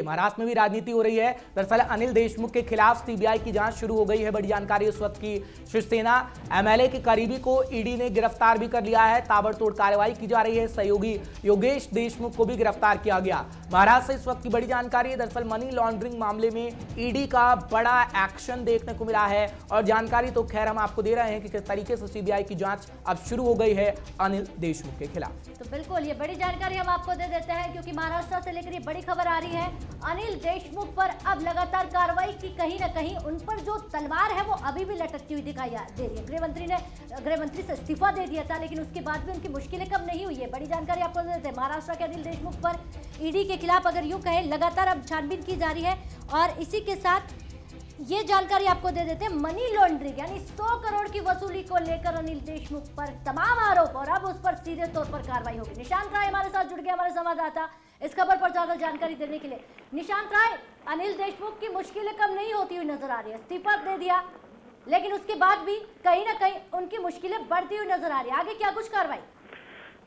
महाराष्ट्र में भी राजनीति हो रही है। दरअसल अनिल देशमुख के खिलाफ सीबीआई की जांच शुरू हो गई है। बड़ी जानकारी इस वक्त की, शिवसेना एमएलए के करीबी को ईडी ने गिरफ्तार भी कर लिया है। ताबड़तोड़ कार्रवाई की जा रही है। सहयोगी योगेश देशमुख को भी गिरफ्तार किया गया। महाराष्ट्र से इस वक्त की बड़ी जानकारी है। दरअसल मनी लॉन्ड्रिंग मामले में ईडी का बड़ा एक्शन देखने को मिला है और जानकारी तो खैर हम आपको दे रहे हैं कि किस तरीके से सीबीआई की जांच अब शुरू हो गई है अनिल देशमुख के खिलाफ। तो बिल्कुल ये बड़ी जानकारी हम आपको दे देते हैं क्योंकि महाराष्ट्र से लेकर ये बड़ी खबर आ रही है। अनिल देशमुख पर अब लगातार कार्रवाई की कहीं ना कहीं उन पर जो तलवार है वो अभी भी लटकती हुई दिखाई दे रही है। गृहमंत्री से इस्तीफा दे दिया था लेकिन उसके बाद भी उनकी मुश्किलें कम नहीं हुई है। बड़ी जानकारी आपको दे देते हैं। महाराष्ट्र के अनिल देशमुख पर ईडी के खिलाफ अगर यूं कहें लगातार अब छानबीन की जा रही है और इसी के साथ ये जानकारी आपको दे देते हैं। मनी लॉन्ड्रिंग यानी 100 करोड़ की वसूली को लेकर अनिल देशमुख पर तमाम आरोप और अब उस पर सीधे तौर पर कार्रवाई होगी। निशांत राय हमारे साथ जुड़ गए, हमारे संवाददाता, इस खबर पर ज्यादा जानकारी देने के लिए। निशांत राय, अनिल देशमुख की मुश्किलें कम नहीं होती हुई नजर आ रही है। इस्तीफा दे दिया लेकिन उसके बाद भी कहीं ना कहीं उनकी मुश्किलें बढ़ती हुई नजर आ रही है। आगे क्या कुछ कार्रवाई?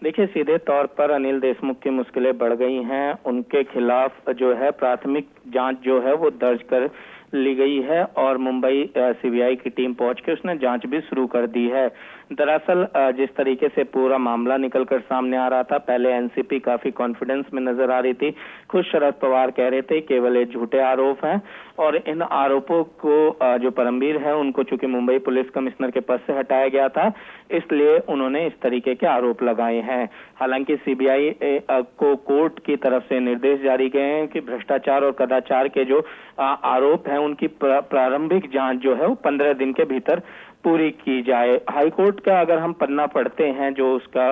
देखिए, सीधे तौर पर अनिल देशमुख की मुश्किलें बढ़ गई हैं। उनके खिलाफ जो है प्राथमिक जांच जो है वो दर्ज कर ली गई है और मुंबई सीबीआई की टीम पहुंच के उसने जांच भी शुरू कर दी है। दरअसल जिस तरीके से पूरा मामला निकलकर सामने आ रहा था, पहले एनसीपी काफी कॉन्फिडेंस में नजर आ रही थी। खुद शरद पवार कह रहे थे केवल ये झूठे आरोप हैं और इन आरोपों को जो परमवीर है उनको चूंकि मुंबई पुलिस कमिश्नर के पद से हटाया गया था, इसलिए उन्होंने इस तरीके के आरोप लगाए हैं। हालांकि सीबीआई को कोर्ट की तरफ से निर्देश जारी गए हैं कि भ्रष्टाचार और कदाचार के जो आरोप हैं उनकी प्रारंभिक जांच जो है वो 15 दिन के भीतर पूरी की जाए। हाईकोर्ट का अगर हम पन्ना पढ़ते हैं जो उसका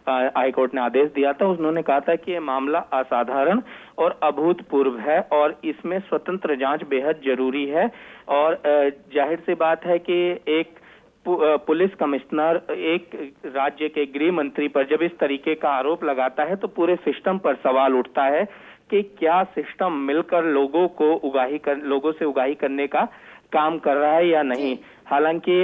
हाईकोर्ट ने आदेश दिया था, उन्होंने कहा था कि ये मामला असाधारण और अभूतपूर्व है और इसमें स्वतंत्र जांच बेहद जरूरी है। और जाहिर सी बात है कि एक पुलिस कमिश्नर एक राज्य के गृह मंत्री पर जब इस तरीके का आरोप लगाता है तो पूरे सिस्टम पर सवाल उठता है कि क्या सिस्टम मिलकर लोगों से उगाही करने का काम कर रहा है या नहीं। हालांकि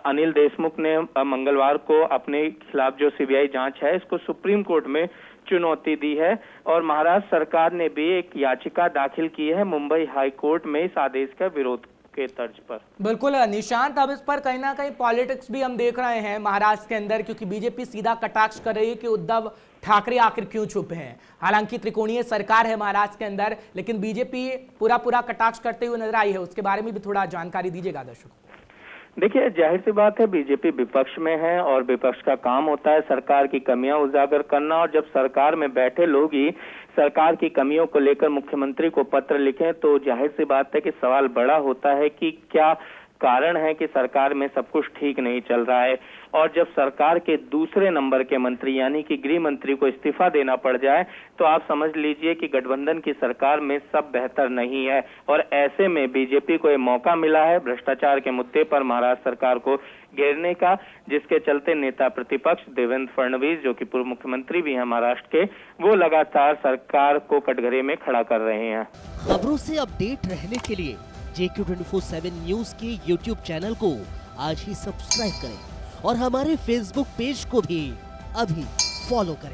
अनिल देशमुख ने मंगलवार को अपने खिलाफ जो सीबीआई जांच है इसको सुप्रीम कोर्ट में चुनौती दी है और महाराष्ट्र सरकार ने भी एक याचिका दाखिल की है मुंबई हाई कोर्ट में इस आदेश का विरोध के तर्ज पर। बिल्कुल निशांत, अब इस पर कहीं ना कहीं पॉलिटिक्स भी हम देख रहे हैं महाराष्ट्र के अंदर, क्योंकि बीजेपी सीधा कटाक्ष कर रही है कि उद्धव ठाकरे आखिर क्यों चुप हैं। हालांकि त्रिकोणीय सरकार है महाराष्ट्र के अंदर, लेकिन बीजेपी पूरा कटाक्ष करते हुए नजर आई है। उसके बारे में भी थोड़ा जानकारी दीजिएगा दर्शकों। देखिए, जाहिर सी बात है बीजेपी विपक्ष में है और विपक्ष का काम होता है सरकार की कमियां उजागर करना, और जब सरकार में बैठे लोग ही सरकार की कमियों को लेकर मुख्यमंत्री को पत्र लिखें तो जाहिर सी बात है कि सवाल बड़ा होता है कि क्या कारण है कि सरकार में सब कुछ ठीक नहीं चल रहा है। और जब सरकार के दूसरे नंबर के मंत्री यानी कि गृह मंत्री को इस्तीफा देना पड़ जाए तो आप समझ लीजिए कि गठबंधन की सरकार में सब बेहतर नहीं है। और ऐसे में बीजेपी को ये मौका मिला है भ्रष्टाचार के मुद्दे पर महाराष्ट्र सरकार को घेरने का, जिसके चलते नेता प्रतिपक्ष देवेंद्र फडणवीस जो कि पूर्व मुख्यमंत्री भी हैं महाराष्ट्र के, वो लगातार सरकार को कटघरे में खड़ा कर रहे हैं। खबरों से अपडेट रहने के लिए JQ24/7 न्यूज के YouTube चैनल को आज ही सब्सक्राइब करें और हमारे Facebook पेज को भी अभी फॉलो करें।